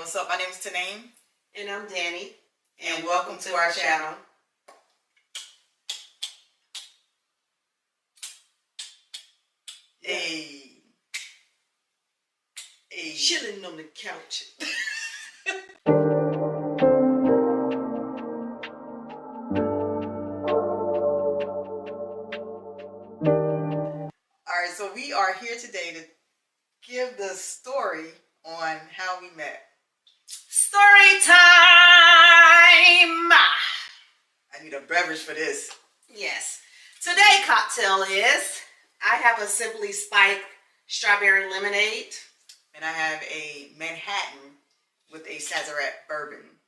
what's up? My name is Tanaine. And I'm Dani. And welcome to our channel. Hey. Hey. Chilling on the couch. Alright, so we are here today to give the story on how we met. Story time! I need a beverage for this. Yes. Today's cocktail is, I have a Simply Spiked strawberry lemonade. And I have a Manhattan with a Sazerac bourbon.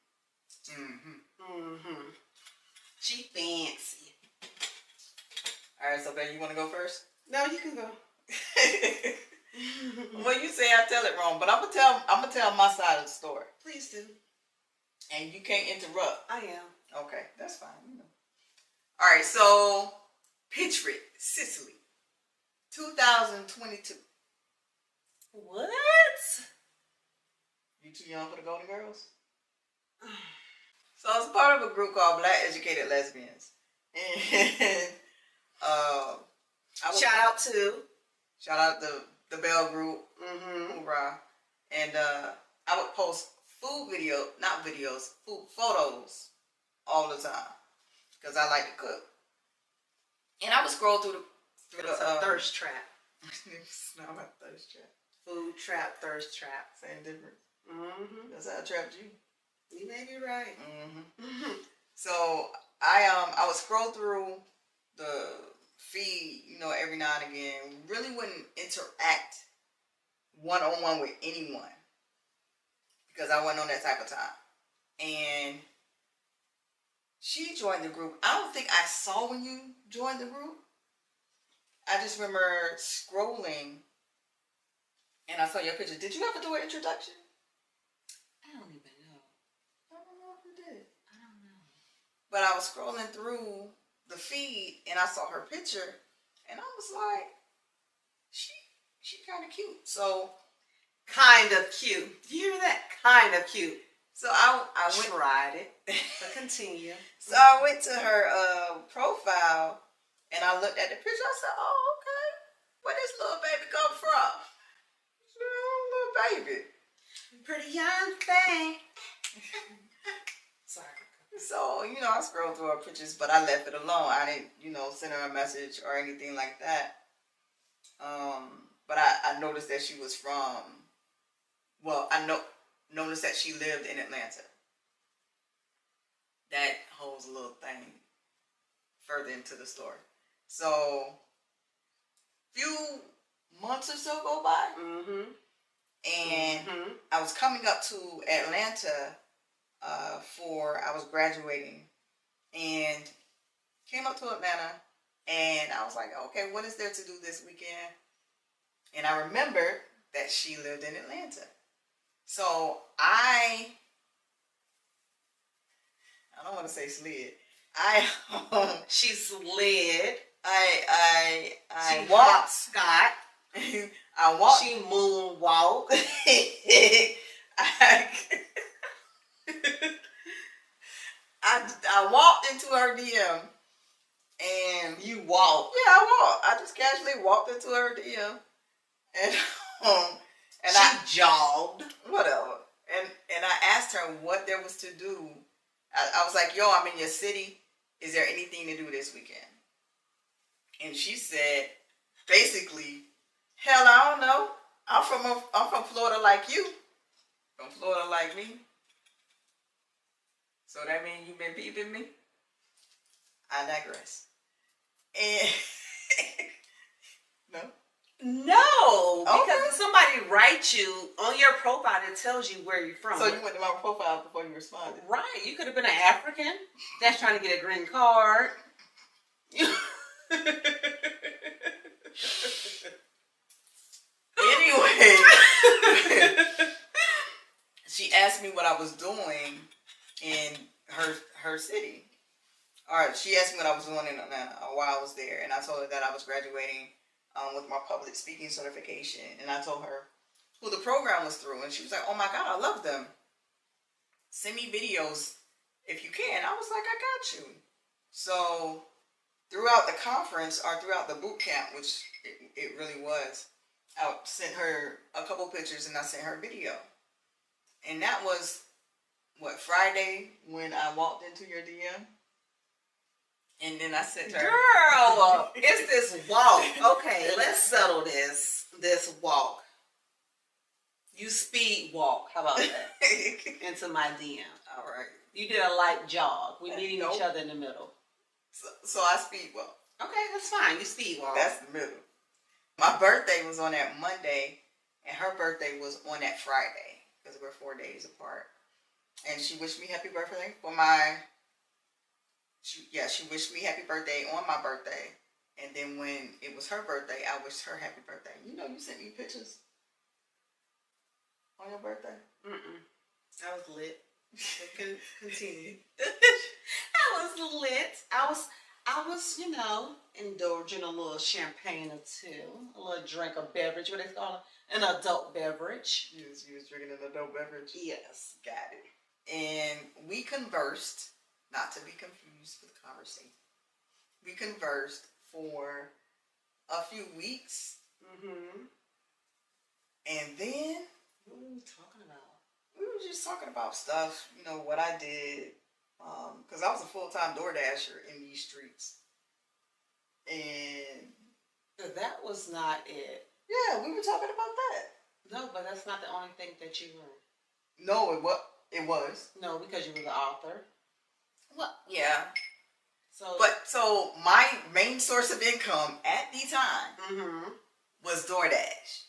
She fancy. Alright, so Ben, you want to go first? No, you can go. Well, you say I tell it wrong, but I'm gonna tell my side of the story. Please do. And you can't interrupt. I am. Okay, that's fine. All right, so Pittsburgh, Sicily, 2022. What? You too young for the Golden Girls? So I was part of a group called Black Educated Lesbians, and shout out the Bell Group, hoorah, and I would post food photos all the time because I like to cook, and I would scroll through the thirst trap. It's not my thirst trap. Food trap, thirst trap. Same difference. That's how I trapped you. You may be right. So I would scroll through the feed, every now and again. Really wouldn't interact one-on-one with anyone because I wasn't on that type of time. And she joined the group. I don't think I saw when you joined the group. I just remember scrolling and I saw your picture. Did you ever do an introduction? I don't even know. I don't know if you did. I don't know. But I was scrolling through the feed and I saw her picture and I was like, she kind of cute. So kind of cute. You hear that? Kind of cute. So I tried it. But continue. So I went to her profile and I looked at the picture. I said, "Oh, okay. Where this little baby come from?" She said, "Oh, little baby, pretty young thing." Sorry. So I scrolled through her pictures, but I left it alone. I didn't, send her a message or anything like that. But I noticed that she was from. Well, noticed that she lived in Atlanta. That holds a little thing further into the story. So, few months or so go by, and I was coming up to Atlanta I was graduating, and came up to Atlanta, and I was like, okay, what is there to do this weekend? And I remembered that she lived in Atlanta. So I don't want to say slid. She slid. I she walked. Scott. I walked. She moonwalked. I walked into her DM. And you walked. Yeah, I walked. I just casually walked into her DM. And she jogged. Whatever. And I asked her what there was to do. I was like, "Yo, I'm in your city. Is there anything to do this weekend?" And she said, basically, "Hell, I don't know. I'm from Florida like you. From Florida like me. So that means you've been peeping me?" I digress. And no. No, because if somebody writes you on your profile, it tells you where you're from. So you went to my profile before you responded. Right. You could have been an African that's trying to get a green card. Anyway, she asked me what I was doing in her city. Or she asked me what I was doing in Atlanta while I was there, and I told her that I was graduating with my public speaking certification, and I told her who the program was through, and she was like, "Oh my God, I love them." send me videos if you can. I was like, I got you. So throughout the conference or throughout the boot camp, which it really was, I sent her a couple pictures and I sent her a video. And that was, Friday when I walked into your DM? And then I sent her. Girl, it's this walk. Okay, let's settle this walk. You speed walk. How about that? Into my DM. All right. You did a light jog. We meeting each other in the middle. So I speed walk. Okay, that's fine. You speed walk. That's the middle. My birthday was on that Monday, and her birthday was on that Friday, because we're 4 days apart. And she wished me happy birthday for she wished me happy birthday on my birthday. And then when it was her birthday, I wished her happy birthday. You know, you sent me pictures on your birthday. I was lit. Continue. I was lit. I was, indulging a little champagne or two, a little drink, a beverage, what they call it, an adult beverage. You was drinking an adult beverage? Yes. Got it. And we conversed, not to be confused with conversation. We conversed for a few weeks. And then, what were we talking about? We were just talking about stuff, what I did. Because I was a full-time door dasher in these streets. And that was not it. Yeah, we were talking about that. No, but that's not the only thing that you learned. No, it was. No, because you were the author. Well, yeah. So my main source of income at the time was DoorDash.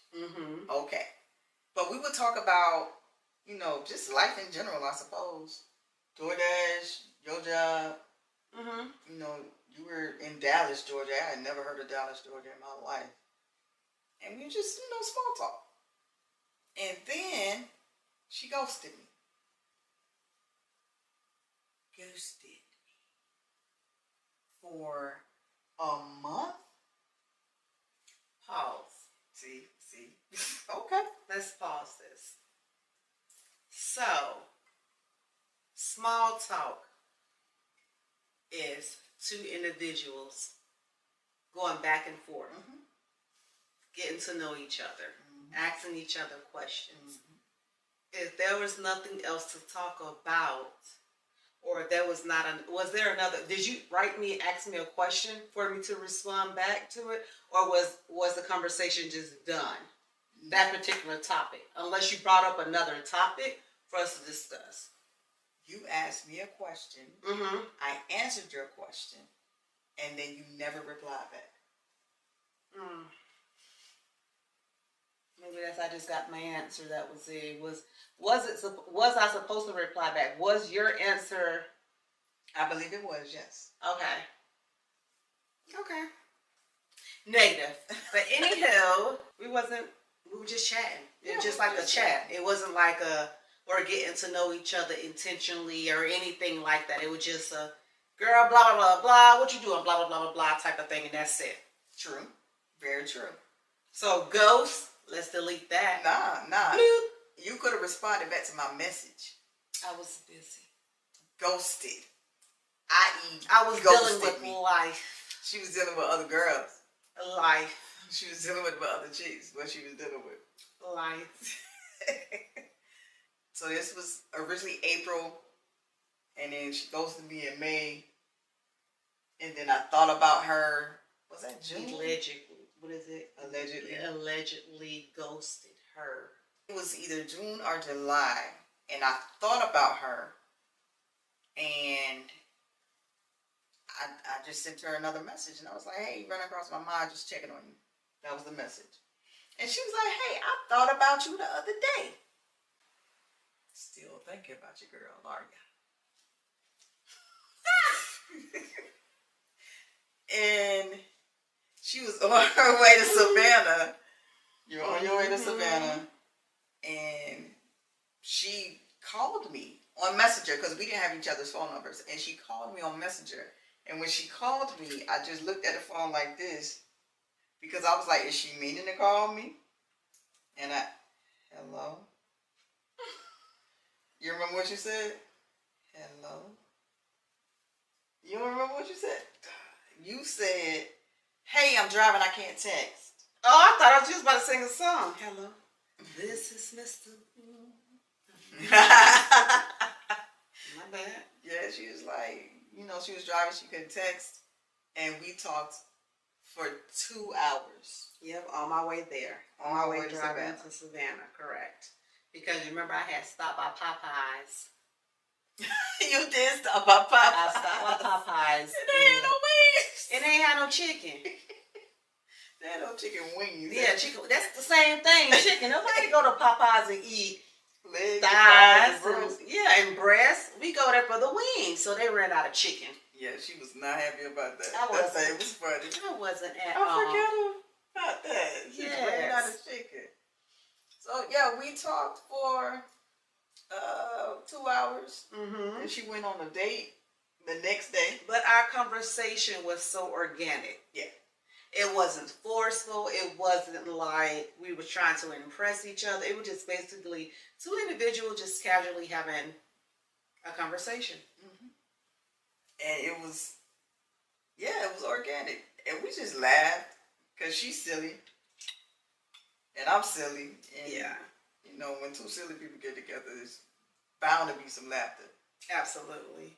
Okay. But we would talk about, just life in general, I suppose. DoorDash, your job. You were in Dallas, Georgia. I had never heard of Dallas, Georgia in my life. And we just, small talk. And then she ghosted me. For a month? Pause. See. Okay. Let's pause this. So, small talk is two individuals going back and forth, getting to know each other, asking each other questions. If there was nothing else to talk about, or was there another, did you ask me a question for me to respond back to it, or was the conversation just done? That particular topic, unless you brought up another topic for us to discuss. You asked me a question. I answered your question, and then you never replied back. Maybe I just got my answer. That was it. Was I supposed to reply back? Was your answer? I believe it was, yes. Okay. Negative. But anywho, we were just chatting. It was just like a chat. It wasn't like or getting to know each other intentionally or anything like that. It was just a girl, blah, blah, blah, blah, what you doing, blah, blah, blah, blah, blah type of thing, and that's it. True. Very true. So, ghost, let's delete that. Nah. Bloop. You could have responded back to my message. I was busy. Ghosted. I was dealing with life. She was dealing with other girls. Life. She was dealing with other chicks. What she was dealing with. Life. So this was originally April, and then she ghosted me in May, and then I thought about her. Was that June? Allegedly. What is it? Allegedly. Allegedly ghosted her. It was either June or July, and I thought about her, and I just sent her another message, and I was like, hey, you run across my mind, just checking on you. That was the message. And she was like, hey, I thought about you the other day. Still thinking about your girl, are ya? And she was on her way to Savannah. You're on your way to Savannah. And she called me on Messenger, because we didn't have each other's phone numbers. And she called me on Messenger. And when she called me, I just looked at the phone like this, because I was like, is she meaning to call me? And hello? You remember what you said? No. You don't remember what you said? You said, hey, I'm driving, I can't text. Oh, I thought I was just about to sing a song. Hello. This is Mr. My bad. Yeah, she was like, she was driving, she couldn't text. And we talked for 2 hours. Yep, on my way there. On my way driving to Savannah, correct. Because remember, I had stopped by Popeyes. You did stop by Popeyes. I stopped by Popeyes. It ain't had no wings. It ain't had no chicken. They had no chicken wings. Yeah, chicken. That's the same thing. Chicken. Nobody go to Popeyes and eat legs, thighs, and breasts. We go there for the wings. So they ran out of chicken. Yeah, she was not happy about that. It was funny. I wasn't at all. I forgot about that. She ran out of chicken. So yeah, we talked for 2 hours. Mm-hmm. And she went on a date the next day. But our conversation was so organic. Yeah. It wasn't forceful. It wasn't like we were trying to impress each other. It was just basically two individuals just casually having a conversation. Mm-hmm. And it was organic. And we just laughed because she's silly. And I'm silly. And, when two silly people get together, there's bound to be some laughter. Absolutely.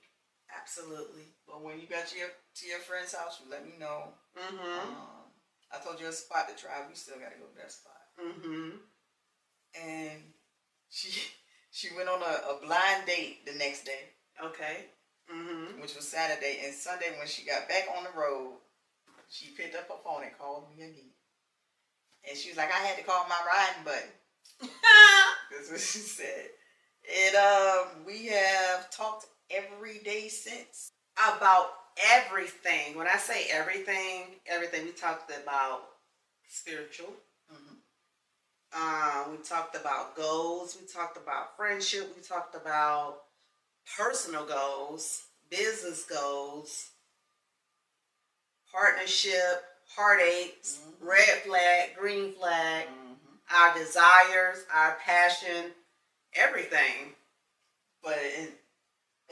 Absolutely. But when you got to your friend's house, you let me know. Mm-hmm. I told you a spot to try. We still got to go to that spot. Mm-hmm. And she went on a blind date the next day. Okay. Mm-hmm. Which was Saturday. And Sunday, when she got back on the road, she picked up her phone and called me again. And she was like, I had to call my riding buddy. That's what she said. And we have talked every day since. About everything. When I say everything, we talked about spiritual. Mm-hmm. We talked about goals. We talked about friendship. We talked about personal goals, business goals, partnership, heartaches, mm-hmm. red flag, green flag, mm-hmm. our desires, our passion, everything. But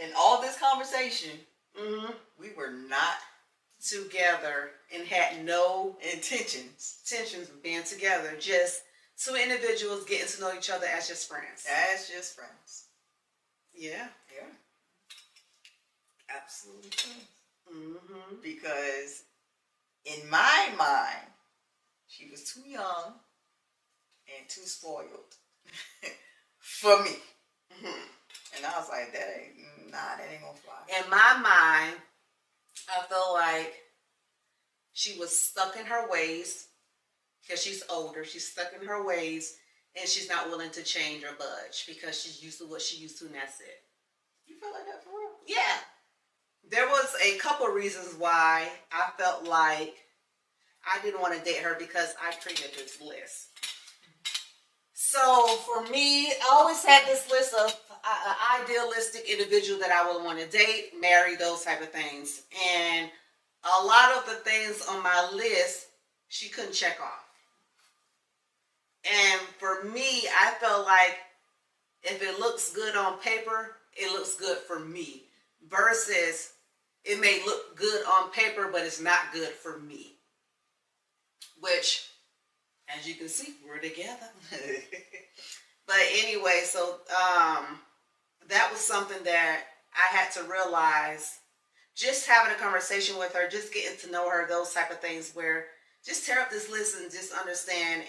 in all this conversation, mm-hmm. we were not together and had no intentions of being together. Just two individuals getting to know each other as just friends. As just friends. Yeah. Yeah. Absolutely friends. Mm-hmm. Because in my mind, she was too young and too spoiled for me. Mm-hmm. And I was like, that ain't gonna fly. In my mind, I felt like she was stuck in her ways because she's older. She's stuck in her ways and she's not willing to change or budge because she's used to what she used to, and that's it. You feel like that for real? Yeah. There was a couple reasons why I felt like I didn't want to date her because I created this list. So for me, I always had this list of idealistic individual that I would want to date, marry, those type of things. And a lot of the things on my list, she couldn't check off. And for me, I felt like if it looks good on paper, it looks good for me. Versus it may look good on paper, but it's not good for me. Which, as you can see, we're together. But anyway, so that was something that I had to realize. Just having a conversation with her, just getting to know her, those type of things, where just tear up this list and just understand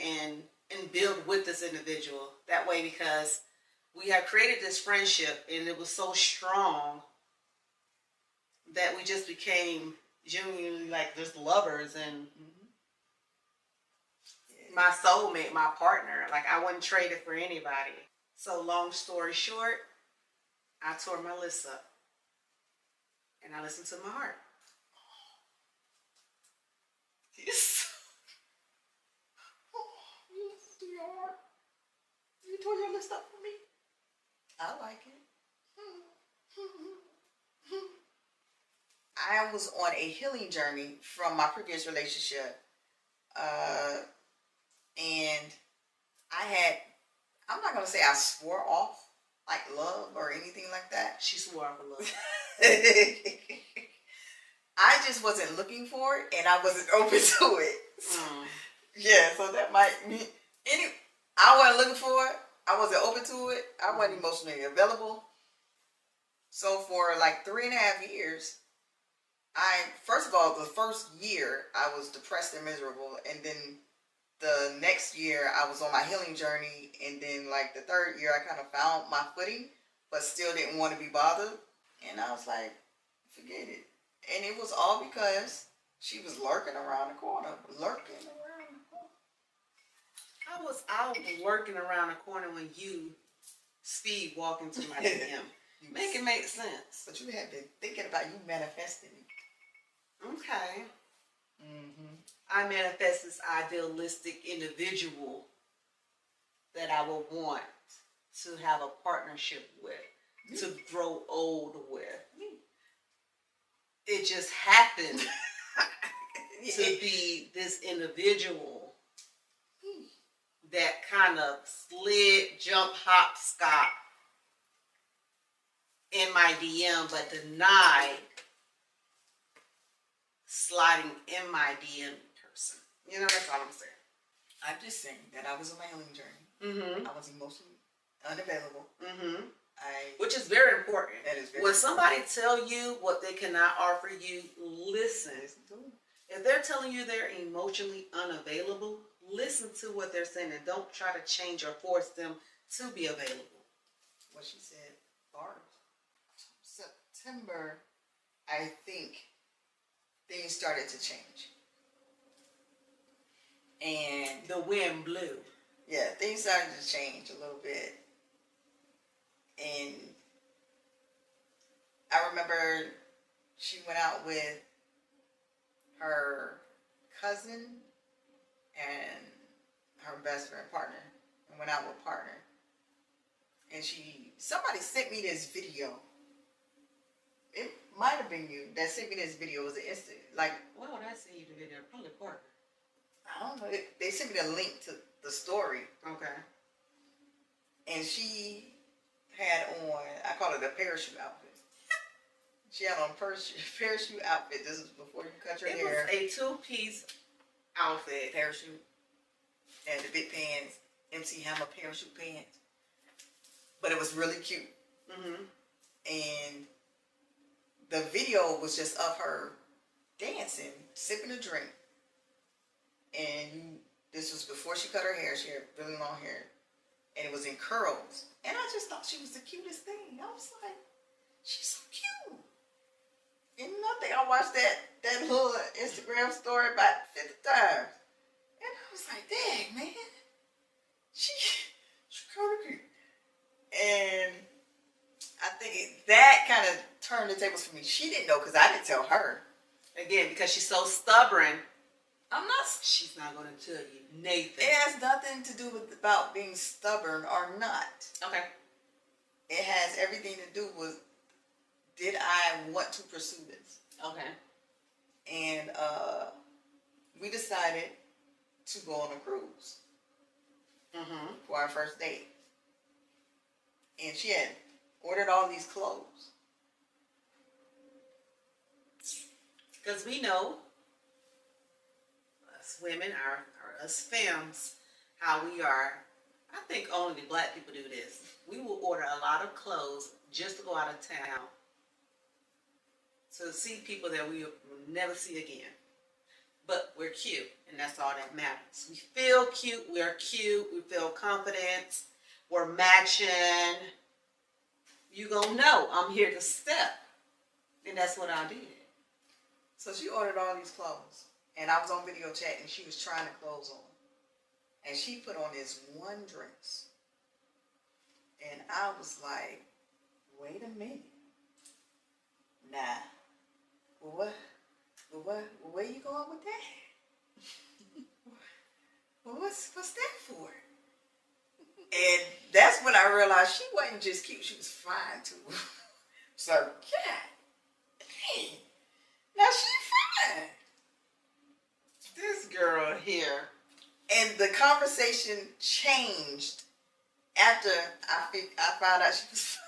and build with this individual. That way, because we have created this friendship and it was so strong that we just became genuinely like just lovers and my soulmate, my partner. Like I wouldn't trade it for anybody. So long story short, I tore my list up and I listened to my heart. Yes. You listened to your heart. You tore your list up for me. I like it. I was on a healing journey from my previous relationship. And I'm not going to say I swore off like love or anything like that. She swore off of love. I just wasn't looking for it, and I wasn't open to it. Yeah, so that might be I wasn't looking for it. I wasn't open to it. I wasn't emotionally available. So for like 3.5 years, first of all, the first year I was depressed and miserable, and then the next year I was on my healing journey, and then like the third year I kind of found my footing, but still didn't want to be bothered. And I was like, forget it. And it was all because she was lurking around the corner. I was out working around the corner when you speed walk into my DM. Make it make sense. But you had been thinking about you manifesting it. Okay. I manifest this idealistic individual that I would want to have a partnership with, to grow old with. It just happened to be this individual that kind of slid, jump, hop, skop in my DM, but denied sliding in my DM person. You know, that's all I'm saying. I'm just saying that I was on my healing journey. I was emotionally unavailable. Which is very important. That is very when important. somebody tell you what they cannot offer you, listen. If they're telling you they're emotionally unavailable, listen to what they're saying and don't try to change or force them to be available. What she said, bars. September, I think things started to change. And the wind blew. Yeah, things started to change a little bit. And I remember she went out with her cousin and her best friend partner, and went out with partner. And somebody sent me this video. It might have been you that sent me this video. It was an instant, like, why would I send you the video? Probably partner. I don't know. They sent me the link to the story. Okay. And she had on, I call it a parachute outfit. She had on a parachute outfit. This is before you cut your hair. It was a two-piece outfit. Parachute. And the big pants. MC Hammer parachute pants. But it was really cute. And the video was just of her dancing, sipping a drink. And this was before she cut her hair. She had really long hair. And it was in curls. And I just thought she was the cutest thing. I was like, she's so cute. And nothing. I watched that little Instagram story about 50 times. And I was like, dang, man. She's kind of cute. And I think that kind of turned the tables for me. She didn't know because I didn't tell her. Again, because she's so stubborn. She's not going to tell you, Nathan. It has nothing to do with about being stubborn or not. Okay. It has everything to do with, did I want to pursue this? Okay. And we decided to go on a cruise for our first date. And she had ordered all these clothes. Because we know, us women, us femmes, how we are. I think only black people do this. We will order a lot of clothes just to go out of town to see people that we will never see again. But we're cute, and that's all that matters. We feel cute, we're cute, we feel confident, we're matching. You gonna know I'm here to step. And that's what I did. So she ordered all these clothes. And I was on video chat, and she was trying the clothes on. And she put on this one dress. And I was like, wait a minute. Nah. Well, where you going with that? Well, what's that for? And that's when I realized she wasn't just cute, she was fine too. So, God, hey, now she fine. This girl here. And the conversation changed after I found out she was.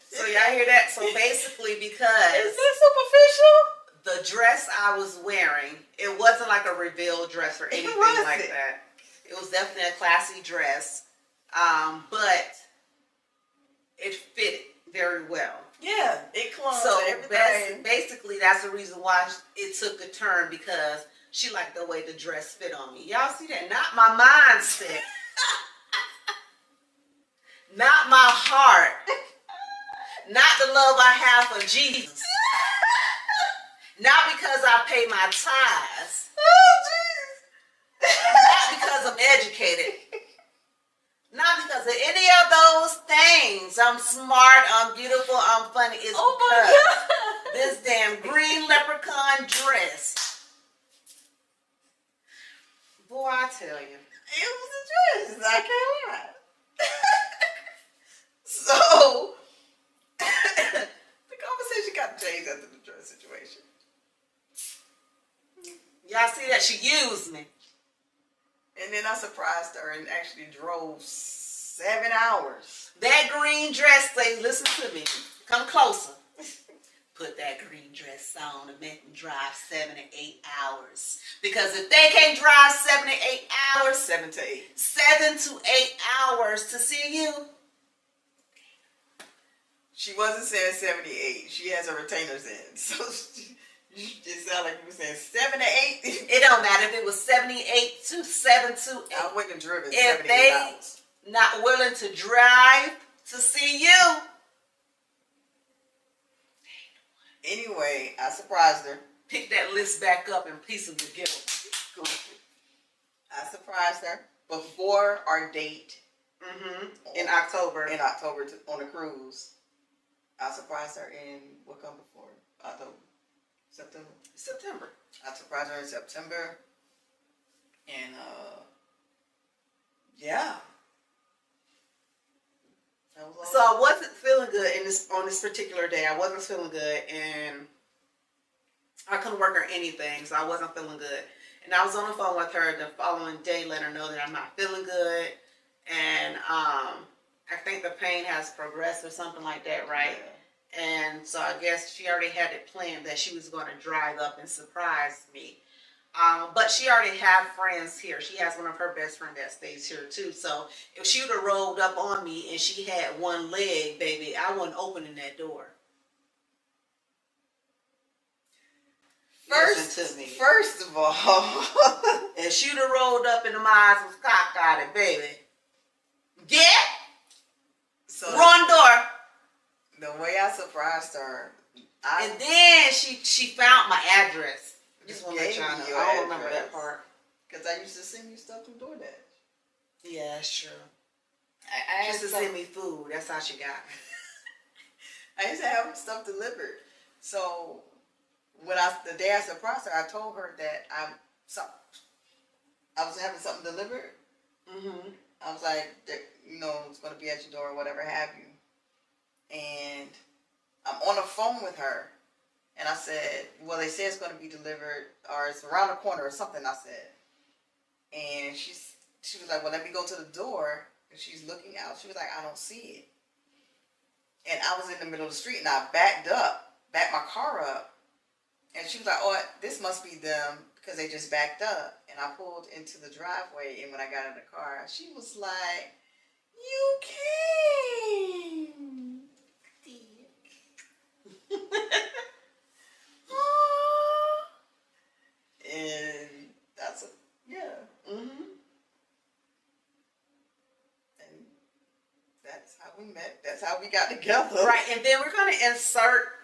So y'all hear that? So basically, because is this superficial? The dress I was wearing, it wasn't like a reveal dress or anything like that. It was definitely a classy dress, but it fit very well. Yeah, it clung. So basically, that's the reason why it took a turn, because she liked the way the dress fit on me. Y'all see that? Not my mindset. Not my heart. Not the love I have for Jesus. Not because I pay my tithes. Oh, Jesus. Not because I'm educated. Not because of any of those things. I'm smart, I'm beautiful, I'm funny. It's because this damn green leprechaun dress. Boy, I tell you. It was a dress. I can't lie. So, the conversation got changed after the dress situation. Y'all see that? She used me. And then I surprised her and actually drove 7 hours. That green dress thing, listen to me. Come closer. Put that green dress on and make them drive 7 to 8 hours. Because if they can't drive 7 to 8 hours, 7 to 8. 7 to 8 hours to see you. She wasn't saying 78. She has her retainers in. So it sounded like you were saying 7 to 8. It don't matter if it was 78 to 7 to 8. I wouldn't have driven if 78 they hours. Not willing to drive to see you. Anyway, I surprised her. Pick that list back up in piece of the guilt. I surprised her before our date. In October. In October on a cruise. I surprised her in what come before? October. September. I surprised her in September. And yeah. So I wasn't feeling good on this particular day. I wasn't feeling good, and I couldn't work or anything, so I wasn't feeling good. And I was on the phone with her the following day, letting her know that I'm not feeling good, and I think the pain has progressed or something like that, right? Yeah. And so I guess she already had it planned that she was going to drive up and surprise me. But she already have friends here. She has one of her best friends that stays here too. So if she would have rolled up on me and she had one leg, baby, I wasn't opening that door. First of all, if she would have rolled up and the eyes was cockeyed, baby, get wrong door. The way I surprised her, and then she found my address. Just want to let y'all know. I don't remember that part. Because I used to send you stuff through DoorDash. Yeah, that's true. I used to send me food. That's how she got me. I used to have stuff delivered. So the day I surprised her, I told her that I was having something delivered. I was like, it's going to be at your door or whatever have you. And I'm on the phone with her. And I said, well, they say it's going to be delivered, or it's around the corner or something, I said. And she was like, well, let me go to the door. And she's looking out. She was like, I don't see it. And I was in the middle of the street, and I backed my car up. And she was like, oh, this must be them, because they just backed up. And I pulled into the driveway, and when I got in the car, she was like, you came. And that's and that's how we met. That's how we got together. Right, and then we're gonna insert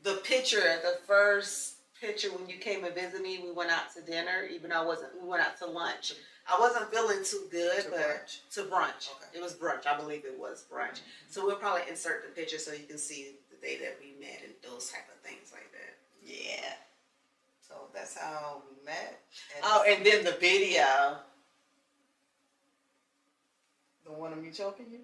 the picture, the first picture when you came and visited me. We went out to dinner, even though we went out to lunch. I wasn't feeling too good, to brunch. Okay. It was brunch. I believe it was brunch. So we'll probably insert the picture so you can see the day that we met and those type of things like that. Yeah. So that's how we met. And then the video. The one of me choking you?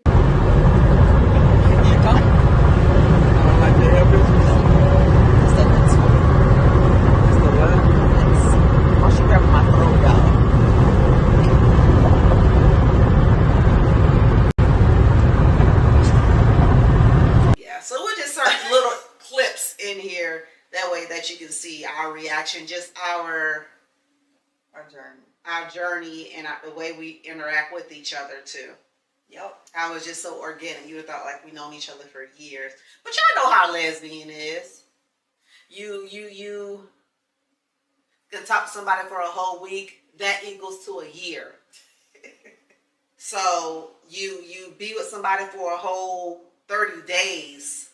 way that you can see our reaction, just our journey, and the way we interact with each other too. Yep. I was just so organic. You would have thought like we known each other for years, but y'all know how lesbian is. You can talk to somebody for a whole week. That equals to a year. So you be with somebody for a whole 30 days,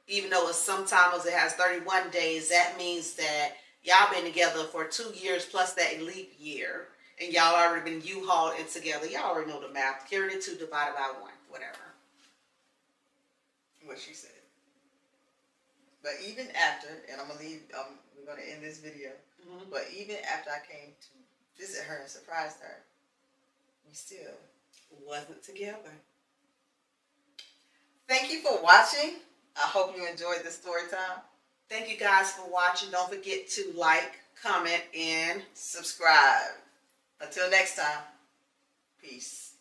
even though sometimes it has 31 days. That means that y'all been together for 2 years plus that leap year, and y'all already been U-hauled in together. Y'all already know the math. Carry the 2 divided by 1, whatever. What she said. But even after, and I'm gonna leave. We're gonna end this video. Mm-hmm. But even after I came to visit her and surprised her, we still wasn't together. Thank you for watching. I hope you enjoyed this story time. Thank you guys for watching. Don't forget to like, comment, and subscribe. Until next time, peace.